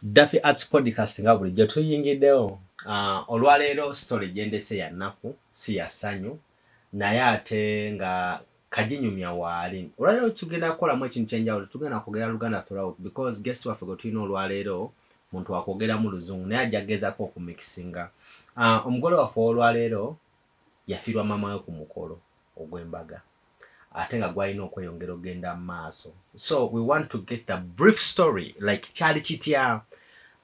Duffy Arts Podcast nga bulijjo tuyingiddewo. Olwaleero story gyendese ya nnaku si ya ssanyu naye ate nga kaginyumya waali. Olwaleero tugenda kukolamu ekintu kyenjawulo, tugenda kwogera Luganda throughout because guest waffe gwe tulina olwaleero muntu wakwogeramu Luzungu naye ajja kugezaako okumikisinga. Omugole waffe olwaleero yafiirwa maama we ku mukolo ogw'embaga ate nga gwalina okweyongera ogenda mu maaso. So we want to get a brief story like kyali kitya,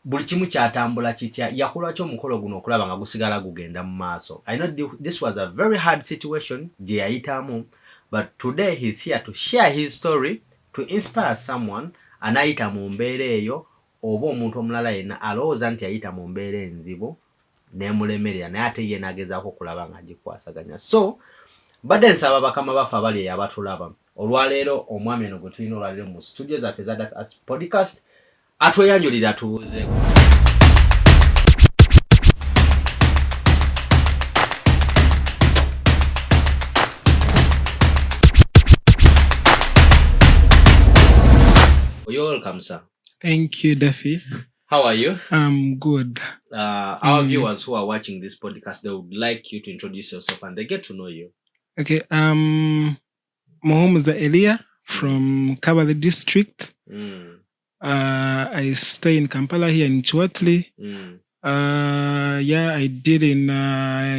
buli kimu kyatambula kitya, yakola ki omukolo guno okulaba nga gusigala gugenda mu maaso. I know this was a very hard situation gye yayitamu, but today he's here to share his story to inspire someone anayita mu mbeera eyo oba omuntu omulala yenna alowooza nti yayita mu mbeera enzibu n'emulemerera naye ate ye n'agezaako okulaba nga agikwasaganya. So badde nsaba bakama baffe abali abatulaba olwaleero omwami eno gwe tulina olwaleero mu studio zaffe za Duffy Arts Podcast atweyanjulira tubuuzeeko. You're welcome, sir. Thank you, Duffy. How are you? I'm good. Our viewers who are watching this podcast, they would like you to introduce yourself and they get to know you. Okay. Mohamed Elia from Kabale district. I stay in Kampala here in Chwatli. I did in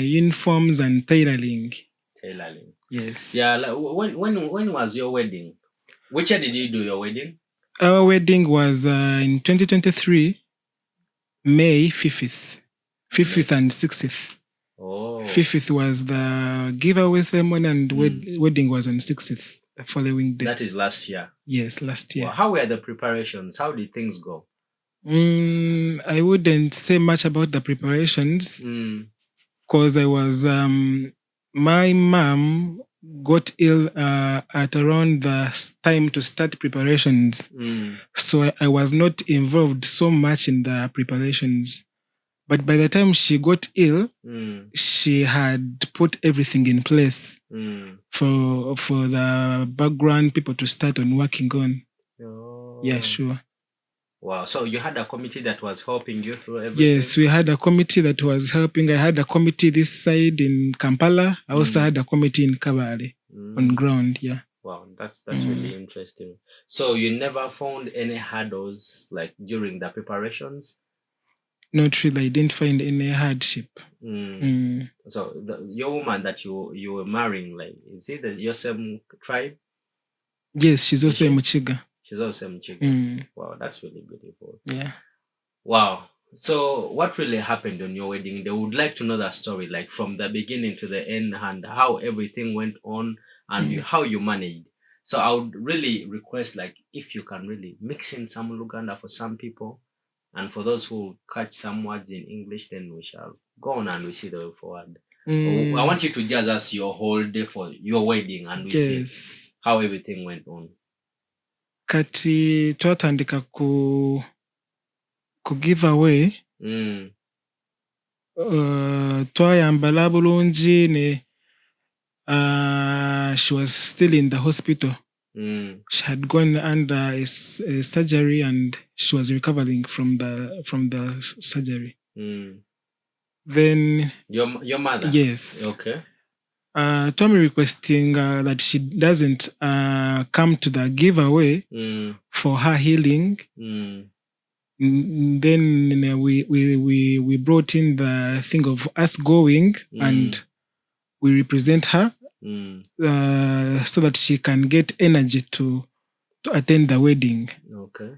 uniforms and tailoring. Tailoring. Yes. Yeah. Like, when was your wedding? Which year did you do your wedding? Our wedding was in 2023, May 5th and 6th. Oh. 5th was the giveaway ceremony and wedding was on 6th, the following day. That is last year? Yes, last year. Well, how were the preparations? How did things go? I wouldn't say much about the preparations because I was, my mom got ill at around the time to start preparations. So I was not involved so much in the preparations. But by the time she got ill, she had put everything in place for the background people to start on working on. Oh. Yeah, sure. Wow. So you had a committee that was helping you through everything? Yes, we had a committee that was helping. I had a committee this side in Kampala. I also had a committee in Kabale on ground. Yeah. Wow, that's really interesting. So you never found any hurdles like during the preparations? Not really. I didn't find any hardship. So your woman that you were marrying, like, is it your same tribe? Yes, she's also a Muchiga. She's also a Muchiga. Wow, that's really beautiful. Yeah. Wow. So what really happened on your wedding? They would like to know that story, like from the beginning to the end and how everything went on and how you managed. So I would really request, like, if you can really mix in some Luganda for some people. And for those who catch some words in English, then we shall go on and we see the way forward. I want you to jazz us your whole day for your wedding and we see how everything went on. Kati twatandika ku give away. Twayambala bulungi ne she was still in the hospital. She had gone under a surgery and she was recovering from the surgery. Then your mother? Yes. Okay. Tommy requesting that she doesn't come to the giveaway for her healing. Then we brought in the thing of us going and we represent her. So that she can get energy to attend the wedding. Okay.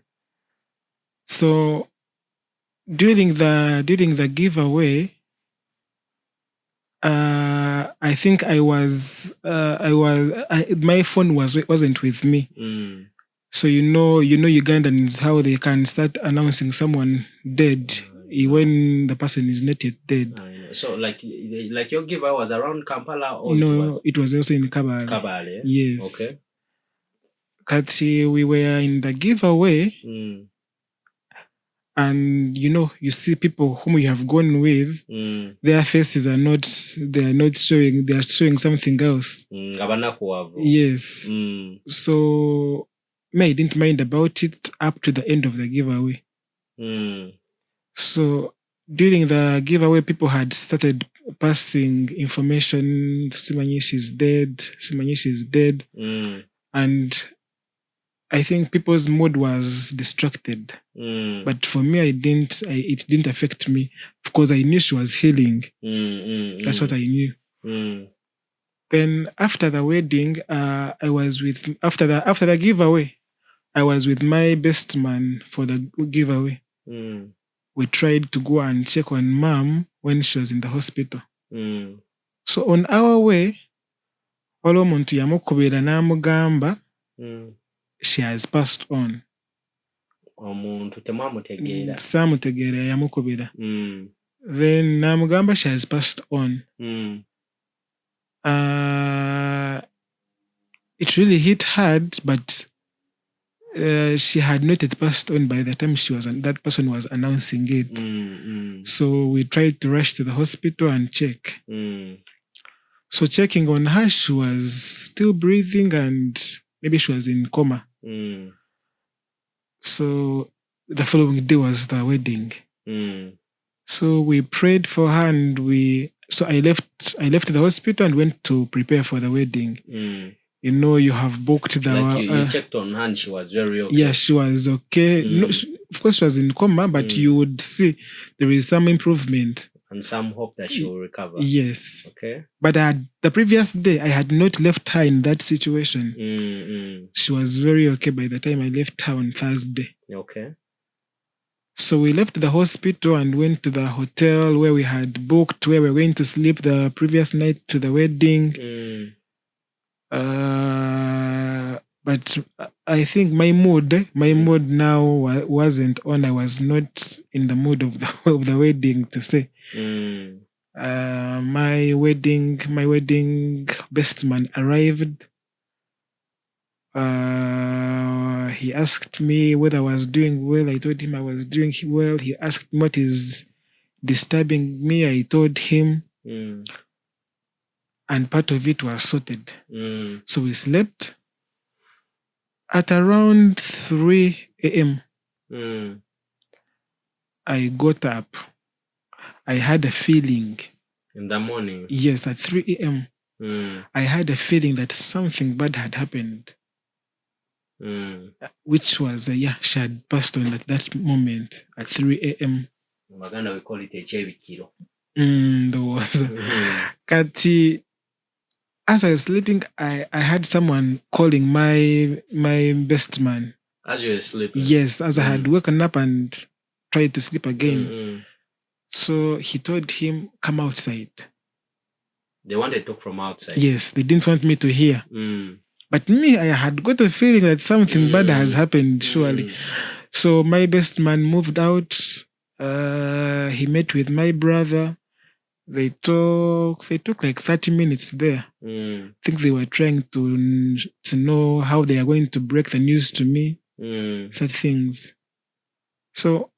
So during the giveaway, I think my phone wasn't with me. So you know Ugandans how they can start announcing someone dead when the person is not yet dead. So like your giveaway was around Kampala or no, it was also in Kabale. Kabale. Yes. Okay. Kati we were in the giveaway and you see people whom you have gone with, their faces are not showing, they are showing something else. Yes. So I didn't mind about it up to the end of the giveaway. So during the giveaway, people had started passing information. Simanyi, she's dead. Simanyi, she's dead. And I think people's mood was distracted. But for me, it didn't affect me because I knew she was healing. That's what I knew. Then after the wedding, I was with after the giveaway, I was with my best man for the giveaway. We tried to go and check on mom when she was in the hospital. So on our way, waliwo omuntu yamukubira n'amugamba she has passed on. Omuntu temwamutegeera. Saamutegeera yamukubira. Then n'amugamba she has passed on. It really hit hard, but she had not yet passed on by the time that person was announcing it. So we tried to rush to the hospital and check. So checking on her, she was still breathing and maybe she was in coma. So the following day was the wedding. So we prayed for her and I left the hospital and went to prepare for the wedding. You know, you have booked the... you checked on her and she was very okay. Yeah, she was okay. No, of course, she was in coma, but you would see there is some improvement. And some hope that she will recover. Yes. Okay. But the previous day, I had not left her in that situation. She was very okay by the time I left her on Thursday. Okay. So we left the hospital and went to the hotel where we had booked, where we were going to sleep the previous night to the wedding. But I think my mood now wasn't on. I was not in the mood of the wedding to say. My wedding best man arrived. He asked me whether I was doing well. I told him I was doing well. He asked me what is disturbing me. I told him. And part of it was sorted. So we slept. At around 3 a.m., I got up. I had a feeling. In the morning? Yes, at 3 a.m., I had a feeling that something bad had happened. Which was, she had passed on at that moment at 3 a.m. In Uganda, we call it a chebikiro. There was. Kati, as I was sleeping, I had someone calling my best man. As you were sleeping? Yes, as I had woken up and tried to sleep again. So he told him, come outside. They wanted to talk from outside? Yes, they didn't want me to hear. But me, I had got a feeling that something bad has happened, surely. So my best man moved out. He met with my brother. They took like 30 minutes there. I think they were trying to know how they are going to break the news to me. Such things. So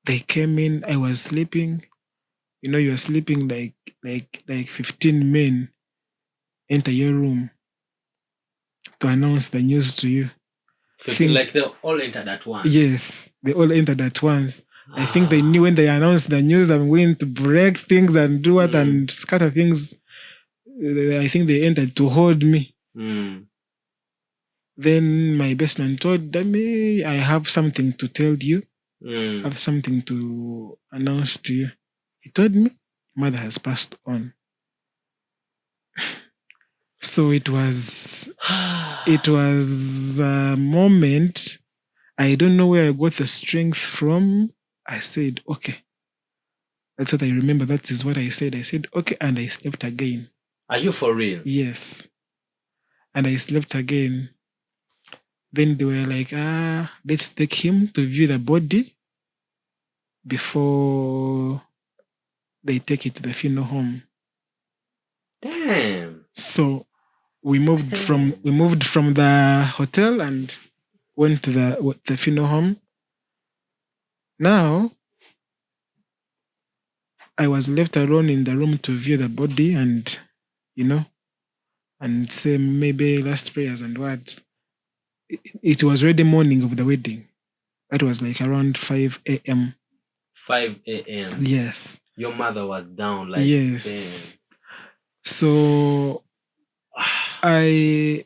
they came in. I was sleeping. You know, you are sleeping like 15 men enter your room to announce the news to you. 15, like they all entered at once? Yes, they all entered at once. I think they knew when they announced the news, I'm going to break things and do what and scatter things. I think they entered to hold me. Then my best man told me, I have something to tell you. I have something to announce to you. He told me, mother has passed on. So it was a moment. I don't know where I got the strength from. I said, okay. That's what I remember. That is what I said. I said, okay. And I slept again. Are you for real? Yes. And I slept again. Then they were like, let's take him to view the body before they take it to the funeral home. Damn. So we moved from the hotel and went to the funeral home. Now I was left alone in the room to view the body and, and say maybe last prayers and what. It was already morning of the wedding. That was like around 5 a.m. 5 a.m. Yes. Your mother was down like yes. Damn. So I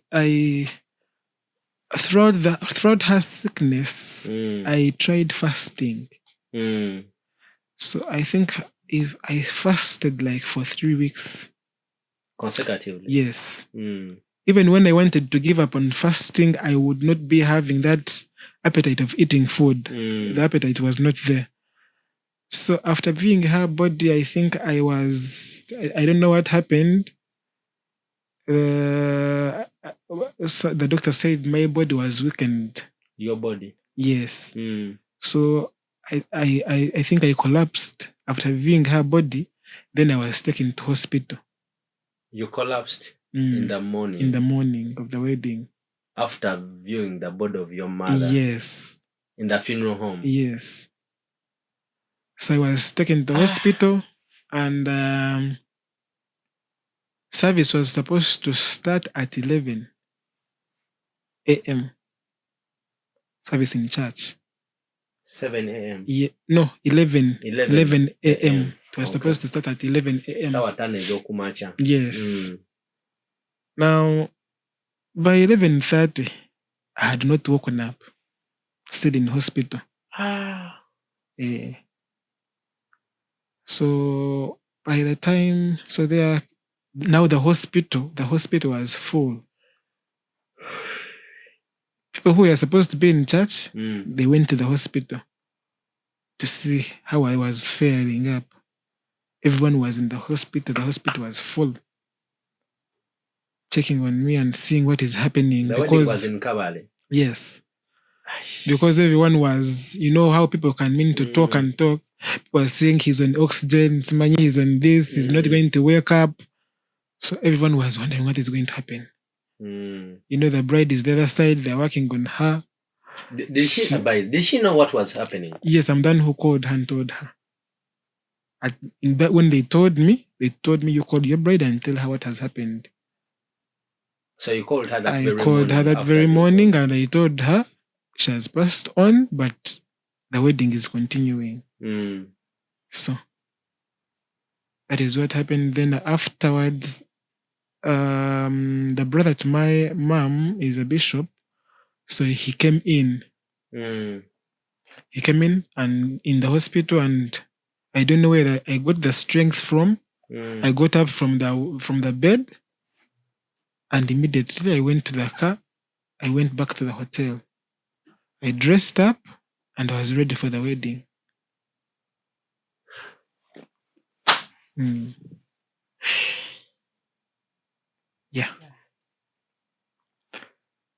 throughout her sickness, I tried fasting. So I think if I fasted like for 3 weeks consecutively. Yes. Even when I wanted to give up on fasting, I would not be having that appetite of eating food. The appetite was not there. So after viewing her body, I think I don't know what happened. So the doctor said my body was weakened. Your body? Yes. So I think I collapsed after viewing her body. Then I was taken to hospital. You collapsed in the morning? In the morning of the wedding. After viewing the body of your mother? Yes. In the funeral home? Yes. So I was taken to the hospital and service was supposed to start at 11 a.m. Service in church. 7 a.m.? Yeah, no, 11 a.m. It was supposed to start at 11 a.m. Yes. Now, by 11:30, I had not woken up. Stayed in hospital. Yeah. So by the time, now the hospital was full. People who were supposed to be in church, they went to the hospital to see how I was faring up. Everyone was in the hospital. The hospital was full, checking on me and seeing what is happening. The wedding was in Kabale? Yes. Because everyone was, you know how people can mean to talk and talk. People were saying he's on oxygen, Simanyi he's on this, he's not going to wake up. So everyone was wondering what is going to happen. You know, the bride is the other side, they're working on her. Did she know what was happening? Yes, I'm the one who called her and told her. When they told me, you called your bride and tell her what has happened. So you called her that very morning? I called her that very morning and I told her she has passed on, but the wedding is continuing. So that is what happened. Then afterwards, the brother to my mom is a bishop. So he came in. He came in and in the hospital, and I don't know where I got the strength from. I got up from the bed, and immediately I went to the car. I went back to the hotel. I dressed up and I was ready for the wedding. Yeah.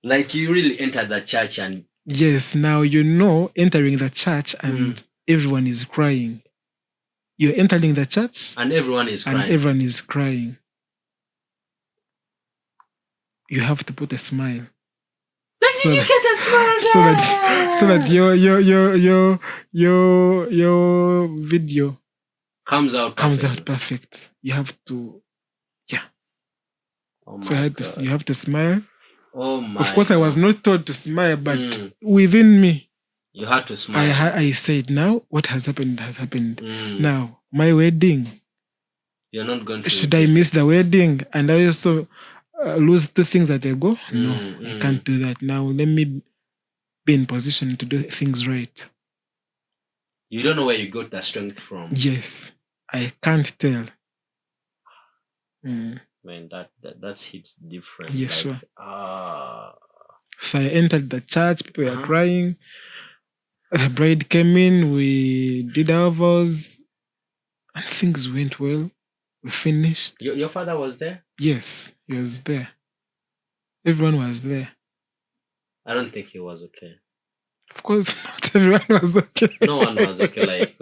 Like you really entered the church and... Yes, now you know, entering the church and everyone is crying. You're entering the church and everyone is crying. You have to put a smile. Did you get a smile? So that your video comes out perfect. You have to, yeah. Oh my God. You have to smile. Oh my! Of course, I was not told to smile, but within me, you had to smile. I said, now what has happened has happened. Now my wedding. You're not going to. Should I miss the wedding and I also lose 2 things that I go? No, I can't do that. Now let me be in position to do things right. You don't know where you got that strength from. Yes, I can't tell. Man, that hits different. Yes, sure. So I entered the church. People were crying. The bride came in. We did our vows, and things went well. We finished. Your father was there? Yes, he was there. Everyone was there. I don't think he was okay. Of course, not everyone was okay. No one was okay. Like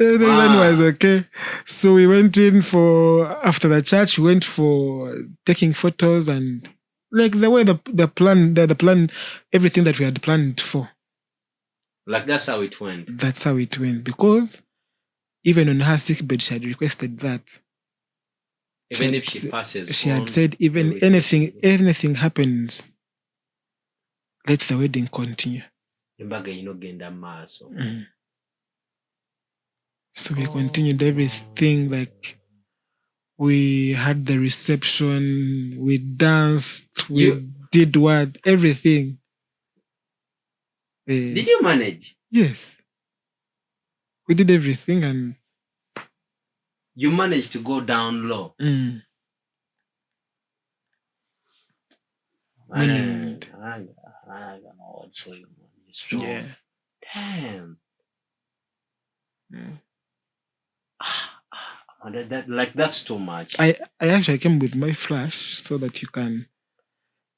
everyone was okay. So we went in after the church. We went for taking photos and like the way the plan, everything that we had planned for. Like that's how it went. That's how it went, because even on her sick bed, she had requested that. Even if she passes, she had said, even anything happens, let the wedding continue. embaga inogenda maaso. So we continued everything, like we had the reception, we danced, we did what, everything. Did you manage? Yes. We did everything and you managed to go down low. I don't know what's going on. It's true. Yeah. Damn. That's too much. I actually came with my flash so that you can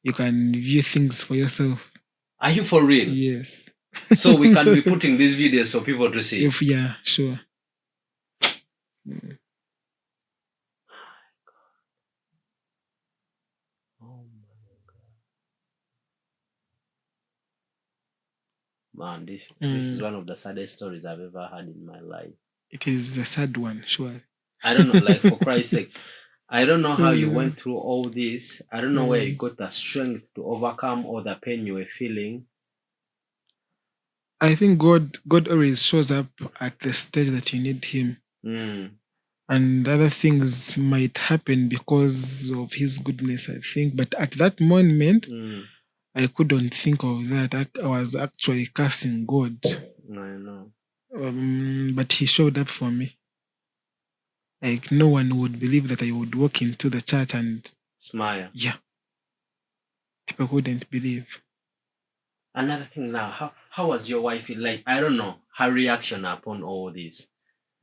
view things for yourself. Are you for real? Yes. So we can be putting these videos for people to see. Yeah, sure. Oh my God. Man, this is one of the saddest stories I've ever had in my life. It is a sad one, sure. I don't know, like, for Christ's sake, I don't know how you went through all this. I don't know where you got the strength to overcome all the pain you were feeling. I think God always shows up at the stage that you need Him. And other things might happen because of His goodness, I think. But at that moment, I couldn't think of that. I was actually cursing God. I know. But He showed up for me. Like, no one would believe that I would walk into the church and smile. Yeah. People wouldn't believe. Another thing now, how was your wife, like, I don't know, her reaction upon all this?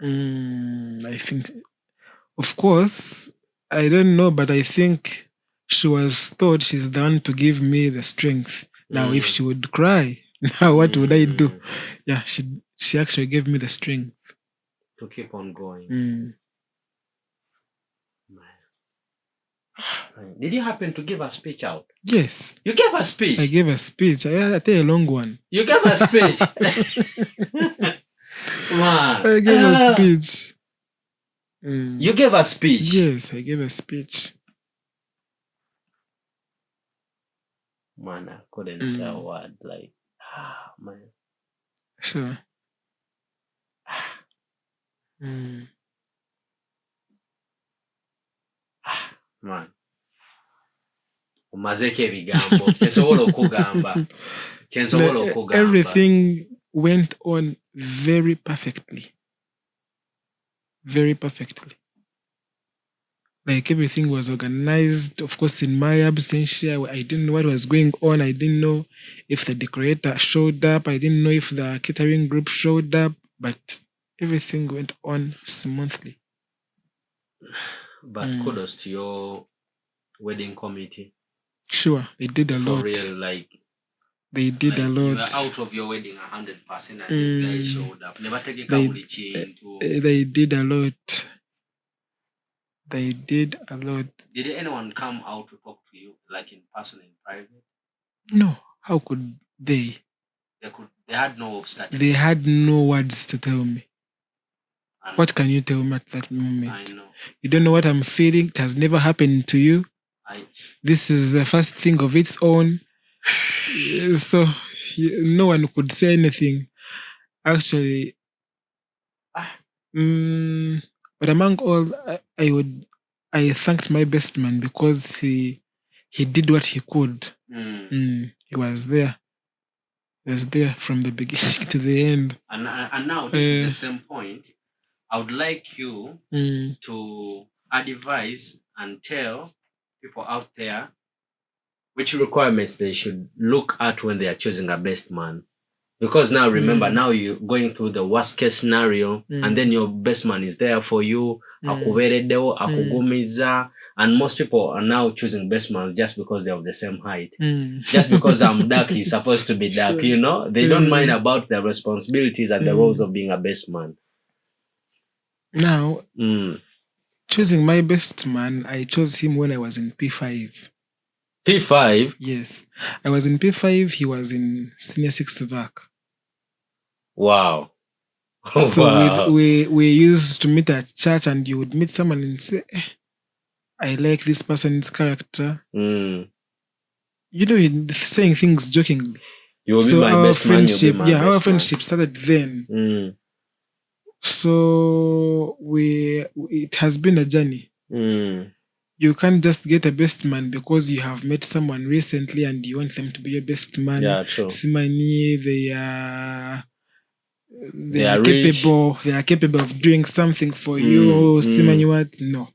I think, of course, I don't know, but I think she was thought she's the one to give me the strength. Now, if she would cry, now what would I do? Yeah, she actually gave me the strength to keep on going. Did you happen to give a speech out? Yes. You gave a speech? I gave a speech. I tell a long one. You gave a speech? Man. I gave a speech. You gave a speech? Yes, I gave a speech. Man, I couldn't say a word. Like, man. Sure. Man. Umazeko ebigambo kyensobola okugamba. Everything went on very perfectly. Very perfectly. Like, everything was organized. Of course, in my absence, I didn't know what was going on. I didn't know if the decorator showed up. I didn't know if the catering group showed up. But everything went on smoothly. But kudos to your wedding committee. Sure, they did a lot. For real, like, they did a lot. You were out of your wedding 100%, and this guy showed up. Never take a They did a lot. They did a lot. Did anyone come out to talk to you, like in person, in private? No. How could they? They had no obstacle. They had no words to tell me. What can you tell me at that moment? I know. You don't know what I'm feeling. It has never happened to you. This is the first thing of its own. So no one could say anything. Actually, but among all, I thanked my best man because he did what he could. He was there. He was there from the beginning to the end. And now this is the same point. I would like you to advise and tell people out there which requirements they should look at when they are choosing a best man. Because now, remember, now you're going through the worst case scenario, and then your best man is there for you, akuberedewo, akugumiza, and most people are now choosing best mans just because they're of the same height. Just because I'm dark, he's supposed to be dark, you know? They don't mind about the responsibilities and the roles of being a best man. Now, choosing my best man, I chose him when I was in P5. P5? Yes. I was in P5, he was in Senior 6 VAC. Wow. So we used to meet at church, and you would meet someone and say, I like this person's character. You know, saying things jokingly. You will be my best man, you'll be my best man. Our friendship started then. So it has been a journey. You can't just get a best man because you have met someone recently and you want them to be your best man. Yeah, true. Simani, they are capable. Rich. They are capable of doing something for you. Simani, what? No.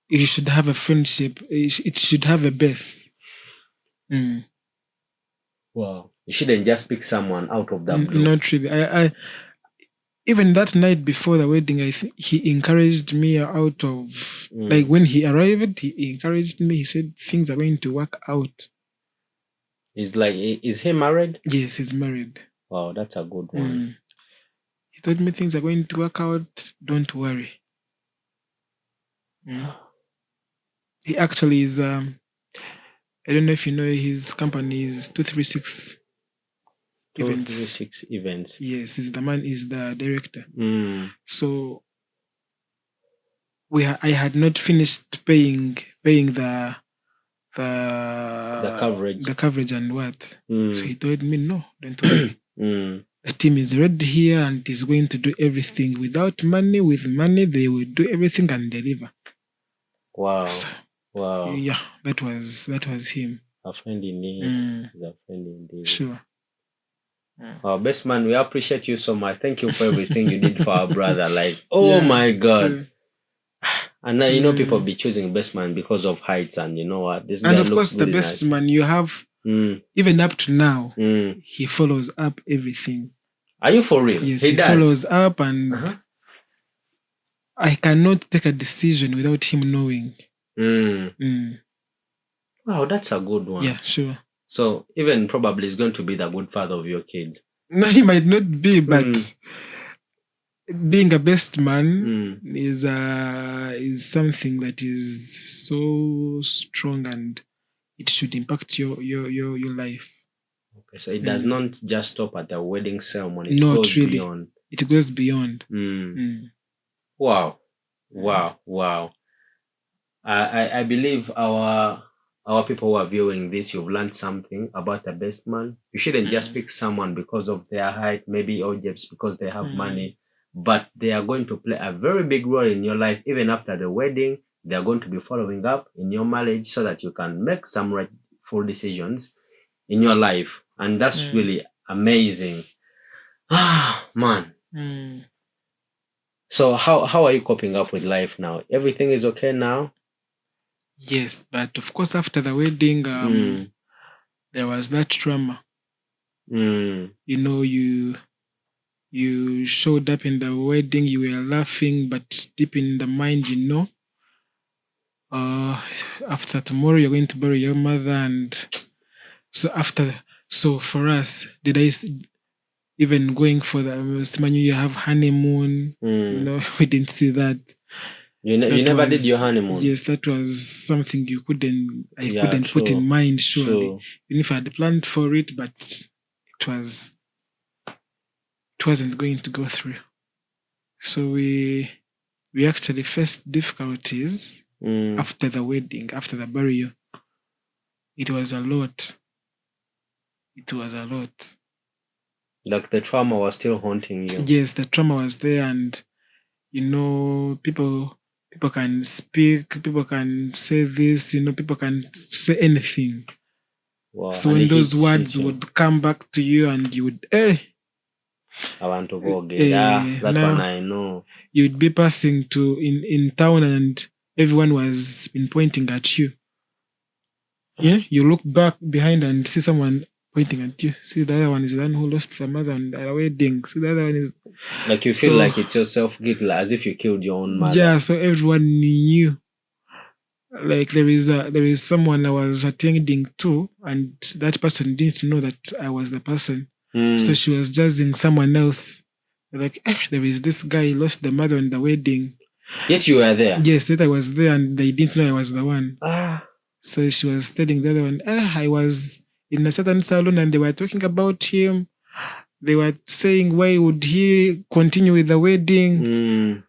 You should have a friendship. It should have a base. Wow. You shouldn't just pick someone out of the blue. Not really. I even that night before the wedding, I think he encouraged me out of like when he arrived, he encouraged me. He said things are going to work out. Is he married? Yes, he's married. Wow, that's a good one. He told me things are going to work out. Don't worry. He actually is. I don't know if you know his company is 236. 236 events. Yes, he's the man. Is the director. So I had not finished paying the coverage and what. So he told me, no, don't worry. The team is ready here and is going to do everything without money. With money, they will do everything and deliver. Wow. So, wow. Yeah, that was him. A friend indeed. He's a friend indeed. Sure. Our best man, we appreciate you so much. Thank you for everything you did for our brother. Like, oh my God. Sure. And now, you know, people be choosing best man because of heights, and you know what? This guy looks really nice. And of course, the best man you have, even up to now, he follows up everything. Are you for real? Yes, he does. Follows up, and I cannot take a decision without him knowing. Wow, that's a good one. Yeah, sure. So even probably is going to be the good father of your kids. No, he might not be, but being a best man is something that is so strong, and it should impact your life. Okay, so it does not just stop at the wedding ceremony. It goes really beyond. It goes beyond. Wow. I believe our people who are viewing this, you've learned something about the best man. You shouldn't just pick someone because of their height, maybe or just because they have money, but they are going to play a very big role in your life. Even after the wedding, they are going to be following up in your marriage so that you can make some rightful decisions in your life. And that's really amazing. Ah, man. So how are you coping up with life now? Everything is okay now? Yes, but of course after the wedding, there was that trauma. You know, you showed up in the wedding, you were laughing, but deep in the mind, you know, after tomorrow you're going to bury your mother, and so for us, did I even going for the Simanu, you have honeymoon? No, we didn't see that. You never did your honeymoon? Yes, that was something I couldn't put in mind, surely. True. Even if I had planned for it, but it wasn't going to go through. So we actually faced difficulties after the wedding, after the burial. It was a lot. Like the trauma was still haunting you? Yes, the trauma was there, and you know, people can speak, people can say this, you know, people can say anything. Wow. So when those words would come back to you and you would, I want to go get that one I know. You'd be passing in town and everyone was been pointing at you. Yeah, you look back behind and see someone pointing at you. See, the other one is the one who lost the mother on the wedding. See, the other one is... Like you feel like it's your self-guilt, as if you killed your own mother. Yeah, so everyone knew. Like there is someone I was attending to, and that person didn't know that I was the person. So she was judging someone else. Like, there is this guy, he lost the mother on the wedding. Yet you were there? Yes, yet I was there, and they didn't know I was the one. So she was telling the other one, I was in a certain salon and they were talking about him. They were saying, why would he continue with the wedding?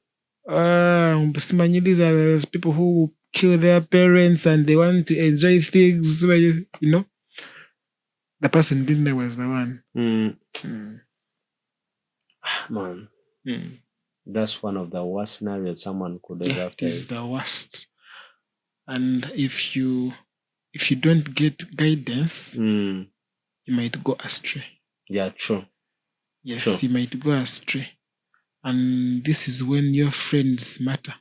These are people who kill their parents and they want to enjoy things, you know. the person didn't know was the one. Man, that's one of the worst scenarios someone could ever face. It is the worst. And if you don't get guidance, you might go astray. Yeah, true. Yes, true. You might go astray. And this is when your friends matter.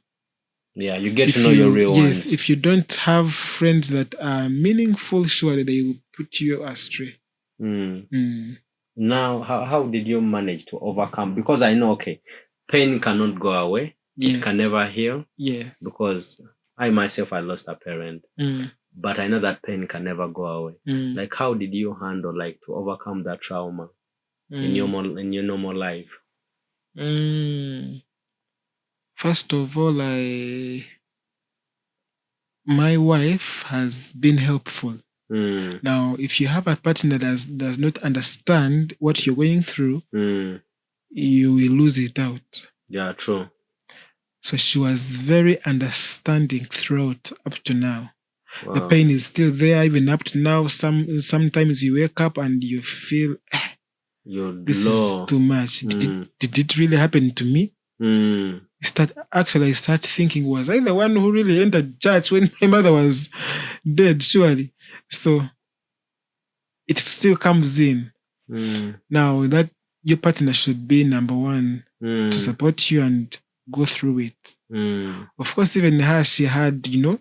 Yeah, you get to know your real ones. Yes, if you don't have friends that are meaningful, surely they will put you astray. Now, how did you manage to overcome? Because I know, okay, pain cannot go away. It can never heal. Yes. Because I myself, I lost a parent. But I know that pain can never go away. Like, how did you handle, like, to overcome that trauma in your normal life? First of all, my wife has been helpful. Now, if you have a partner that does not understand what you're going through, you will lose it out. Yeah, true. So she was very understanding throughout up to now. Wow. The pain is still there even up to now. Sometimes you wake up and you feel this is too much. Did it really happen to me? I start thinking, was I the one who really entered church when my mother was dead? Surely. So it still comes in. Now that your partner should be number one to support you and go through it. Of course, even her, she had, you're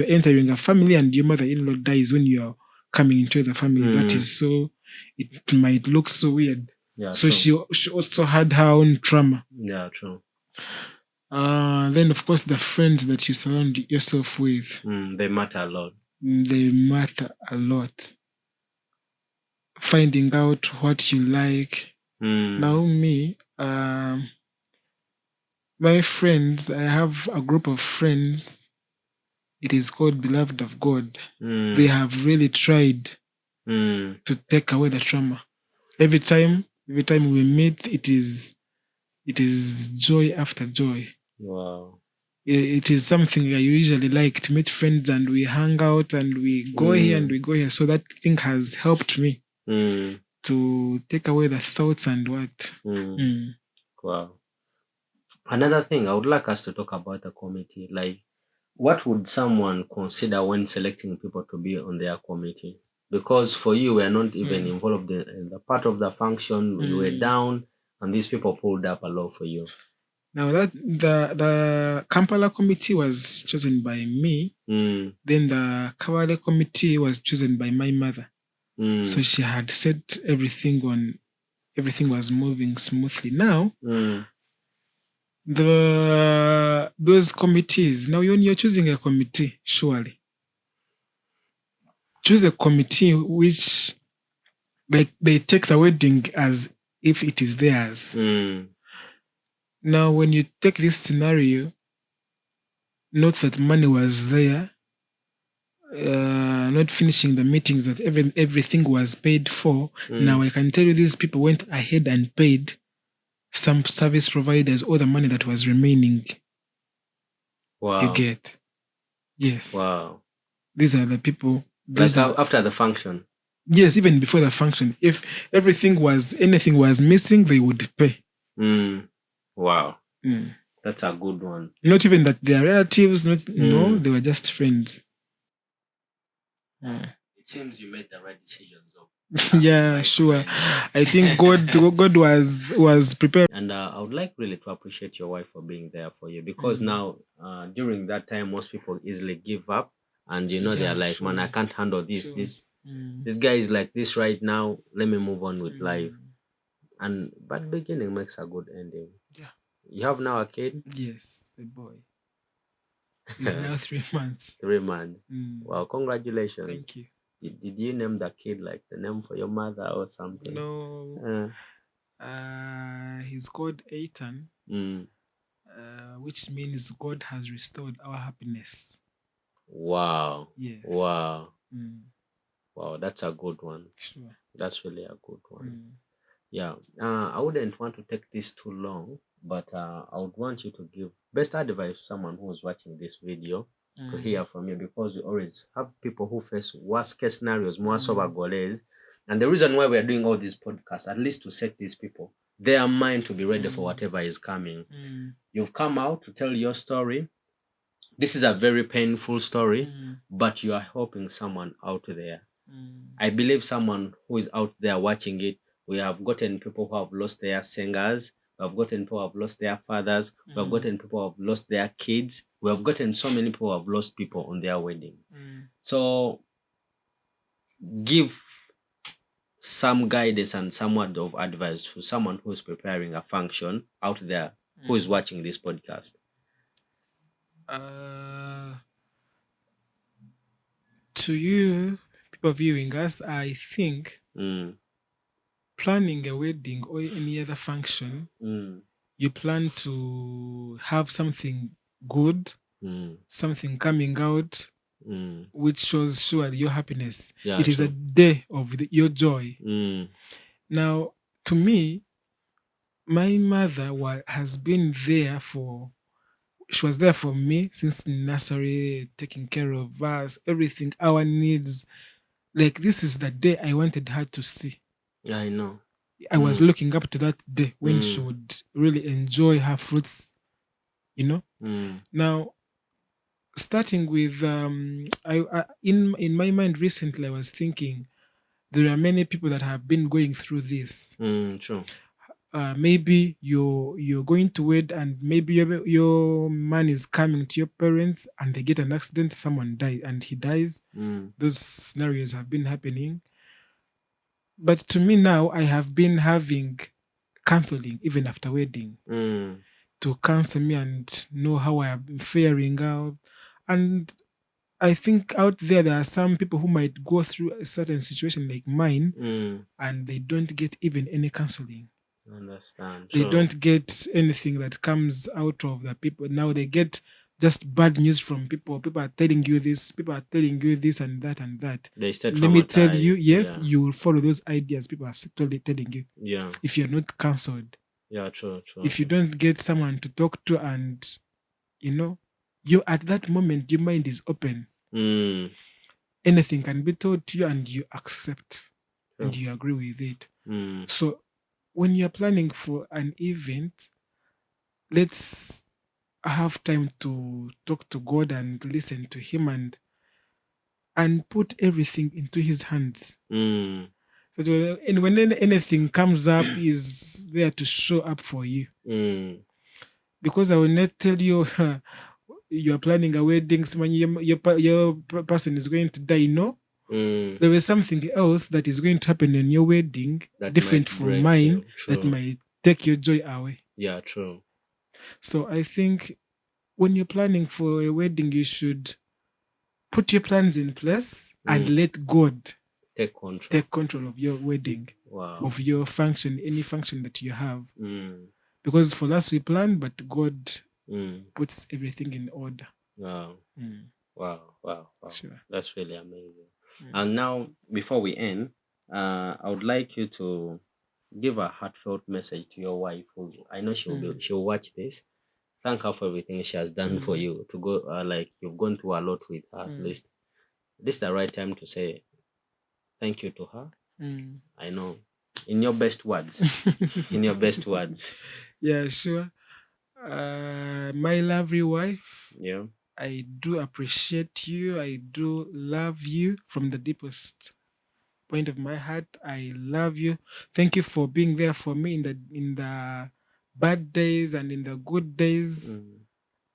entering a family and your mother-in-law dies when you're coming into the family. That is so, it might look so weird. Yeah, so true. She also had her own trauma. Yeah, true. Then, of course, the friends that you surround yourself with. They matter a lot. They matter a lot. Finding out what you like. Now, me, my friends, I have a group of friends. It is called Beloved of God. They have really tried to take away the trauma. Every time we meet, it is joy after joy. Wow. It is something I usually like to meet friends and we hang out and we go here and we go here. So that thing has helped me to take away the thoughts and what. Wow. Another thing, I would like us to talk about the committee. Like, what would someone consider when selecting people to be on their committee? Because for you, we are not even involved in the part of the function. You were down, and these people pulled up a lot for you. Now that the Kampala committee was chosen by me, then the Kawale committee was chosen by my mother. So she had set everything was moving smoothly. Now, those committees. Now, when you're choosing a committee, surely choose a committee which, like, they take the wedding as if it is theirs. Now, when you take this scenario, note that money was there, not finishing the meetings, that everything was paid for. Now, I can tell you these people went ahead and paid some service providers all the money that was remaining. Wow. You get? Yes. Wow. These are the people. Like after the function? Yes, even before the function. If anything was missing, they would pay. Wow. That's a good one. Not even that they are relatives, no, they were just friends. It seems you made the right decisions. Yeah, sure. I think God was prepared. And I would like really to appreciate your wife for being there for you, because now during that time most people easily give up, and they're like, man, I can't handle this. This guy is like this right now. Let me move on with life. And bad beginning makes a good ending. Yeah. You have now a kid? Yes, a boy. He's now 3 months. 3 months. Wow, congratulations. Thank you. Did you name the kid like the name for your mother or something? No. He's called Ethan, which means God has restored our happiness. Wow. Yes. Wow. Wow, that's a good one. Sure. That's really a good one. Yeah. I wouldn't want to take this too long, but I would want you to give best advice to someone who's watching this video to hear from you, because we always have people who face worst case scenarios, more sober goals, And the reason why we are doing all these podcasts, at least to set these people, their mind to be ready for whatever is coming. You've come out to tell your story. This is a very painful story, but you are helping someone out there. I believe someone who is out there watching it, we have gotten people who have lost their singers. We have gotten people who have lost their fathers. We have gotten people who have lost their kids. We have gotten so many people who have lost people on their wedding. So give some guidance and some word of advice to someone who is preparing a function out there who is watching this podcast. To you, people viewing us, I think planning a wedding or any other function, you plan to have something good, something coming out, which shows surely your happiness. Yeah, it is a day of your joy. Now, to me, my mother has been there she was there for me since nursery, taking care of us, everything, our needs. Like, this is the day I wanted her to see. I know. I was looking up to that day when she would really enjoy her fruits, you know. Now, starting with in my mind recently, I was thinking there are many people that have been going through this. True. Maybe you're going to wed, and maybe your man is coming to your parents and they get an accident, someone dies and he dies. Those scenarios have been happening. But to me now, I have been having counseling even after wedding to counsel me and know how I am faring out. And I think out there are some people who might go through a certain situation like mine and they don't get even any counseling. Understand. They don't get anything that comes out of the people. Now they get just bad news from people. People are telling you this, people are telling you this and that and that. They stay Let me tell you, traumatized, yes, you will follow those ideas people are totally telling you. Yeah. If you're not counseled. Yeah, true. If you don't get someone to talk to, and you at that moment your mind is open. Anything can be told to you and you accept and you agree with it. So when you're planning for an event, let's have time to talk to God and listen to Him and put everything into His hands. So when anything comes up, He's there to show up for you. Because I will not tell you you are planning a wedding, when your person is going to die. No, there is something else that is going to happen in your wedding, that different from mine, that might take your joy away. Yeah, true. So I think when you're planning for a wedding, you should put your plans in place and let God take control of your wedding, of your function, any function that you have. Because for us we plan, but God puts everything in order. Wow. Wow. Sure. That's really amazing. And now, before we end, I would like you to give a heartfelt message to your wife, who I know she'll watch this. Thank her for everything she has done for you. To go like you've gone through a lot with her. At least this is the right time to say thank you to her. I know, in your best words. In your best words. Yeah, sure. My lovely wife. Yeah. I do appreciate you. I do love you from the deepest point of my heart. I love you. Thank you for being there for me in the bad days and in the good days.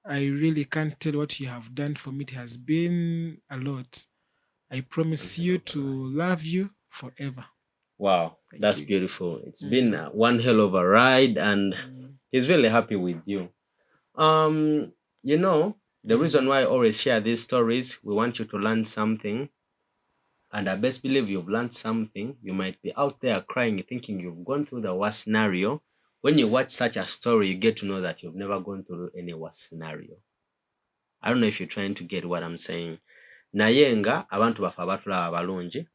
I really can't tell what you have done for me. It has been a lot. I promise you to love you forever. Wow, that's beautiful. It's been one hell of a ride, and he's really happy with you. The reason why I always share these stories, we want you to learn something. And I best believe you've learned something. You might be out there crying, thinking you've gone through the worst scenario. When you watch such a story, you get to know that you've never gone through any worst scenario. I don't know if you're trying to get what I'm saying. Naye nga abantu baffe abatulaba abalungi,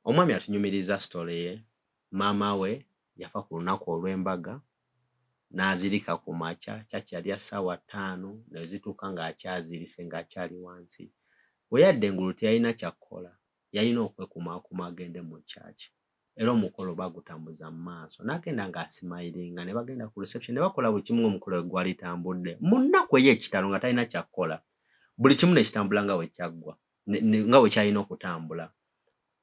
omwami atunyumiriza story ye. Maama we yafa ku lunaku olw'embaga, n'azirika ku makya, kyaki yali ya ssaawa 5 ne zituuka ng'akyazirise ng'akyali wansi. Bwe yadda engulu teyalina kyakkola, yalina okwekumaakuma agende mu kyaki. era omukolo bagutambuza mu maaso n'agenda ng'asimayiringa ne bagenda ku reception ne bakola buli kimu ng'omukolo gwe gwali tambudde mu nnaku ey'ekitalo nga talina kyakkola buli kimu ne kitambula nga bwe kyaggwa nga bwe kyalina okutambula.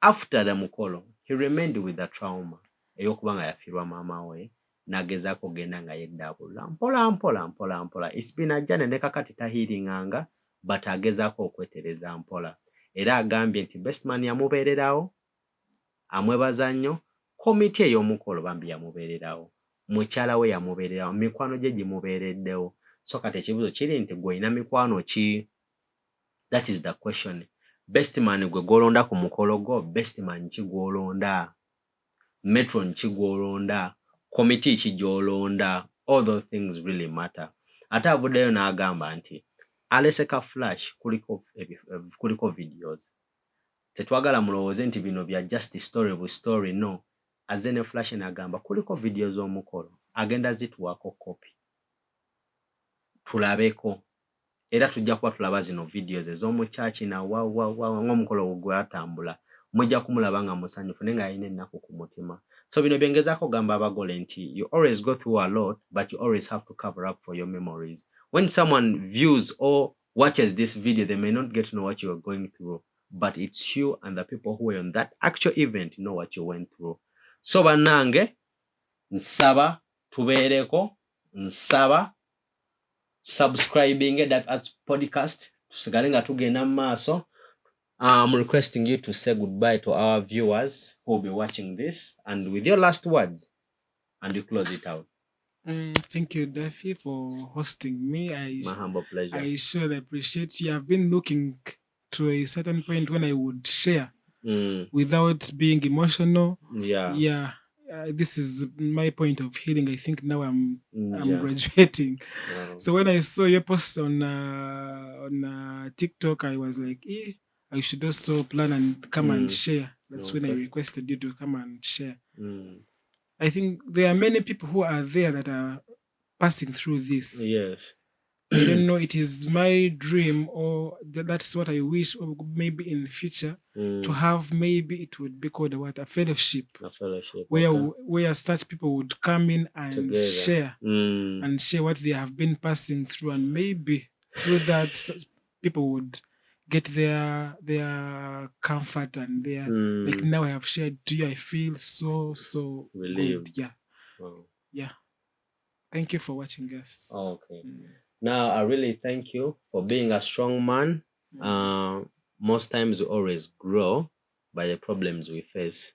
After the mukolo he remained with the trauma ey'okuba nga yafiirwa maama we n'agezaako ogenda nga yeddaabulula mpola. It's been a journey ne kakati tahiiringanga but agezaako okwetereza mpola era agambye nti bestman yamubeererawo amwebaza nnyo, komiti ey'omukolo bambi yamubeererawo, mukyala we yamubeererawo, mikwano gye gimubeereddewo. So kati ekibuuzo kiri nti gwe olina mikwano ki? That is the question. Bestman gwe gw'olonda ku mukolo gwo, bestman ki gw'olonda? Metron ki gw'olonda? Komiti ki gy'olonda? All those things really matter. Ate avuddeyo n'agamba nti aleseka flash kuliko videos. Tetwagala mulowooze nti bino bya just story bu story, no. Azze ne flash n'agamba kuliko videos z'omukolo agenda zituwako kopi tulabeko era tujja kuba tulaba zino videos ez'omukyaki na ng'omukolo gwe gwatambula mujja kumulaba nga musanyufu naye ng'alina ennaku ku mutima. So bino byengezaako gamba abagole nti you always go through a lot but you always have to cover up for your memories. When someone views or watches this video they may not get to know what you are going through, but it's you and the people who were on that actual event know what you went through. So bannange nsaba tubeereko, nsaba subscribing that podcast tusigale nga tugenda mu maaso. I'm requesting you to say goodbye to our viewers who will be watching this and with your last words and you close it out. Thank you, Daffy, for hosting me. My humble pleasure. I surely appreciate you. I've been looking to a certain point when I would share without being emotional. Yeah. This is my point of healing. I think now I'm graduating. So when I saw your post on TikTok, I was like, I should also plan and come and share. That's when I requested you to come and share. I think there are many people who are there that are passing through this. Yes. I don't know, it is my dream or that's what I wish, or maybe in the future to have, maybe it would be called a fellowship. A fellowship. Where such people would come in and together share and share what they have been passing through, and maybe through that people would get their comfort and their like now I have shared to you. I feel so relieved. Yeah. Wow. Yeah. Thank you for watching us. Okay. Now I really thank you for being a strong man. Most times we always grow by the problems we face.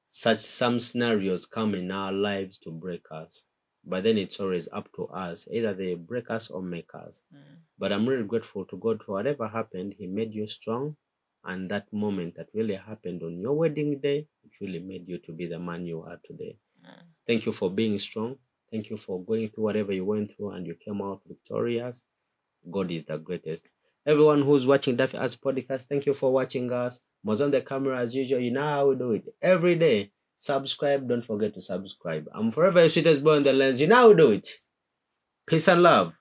Some scenarios come in our lives to break us, but then it's always up to us. Either they break us or make us. But I'm really grateful to God for whatever happened. He made you strong. And that moment that really happened on your wedding day, it really made you to be the man you are today. Thank you for being strong. Thank you for going through whatever you went through and you came out victorious. God is the greatest. Everyone who's watching Daffy Arts Podcast, thank you for watching us. Was on the camera as usual. You know how we do it every day. Subscribe. Don't forget to subscribe. I'm forever your sweetest boy on the lens. You know how we do it. Peace and love.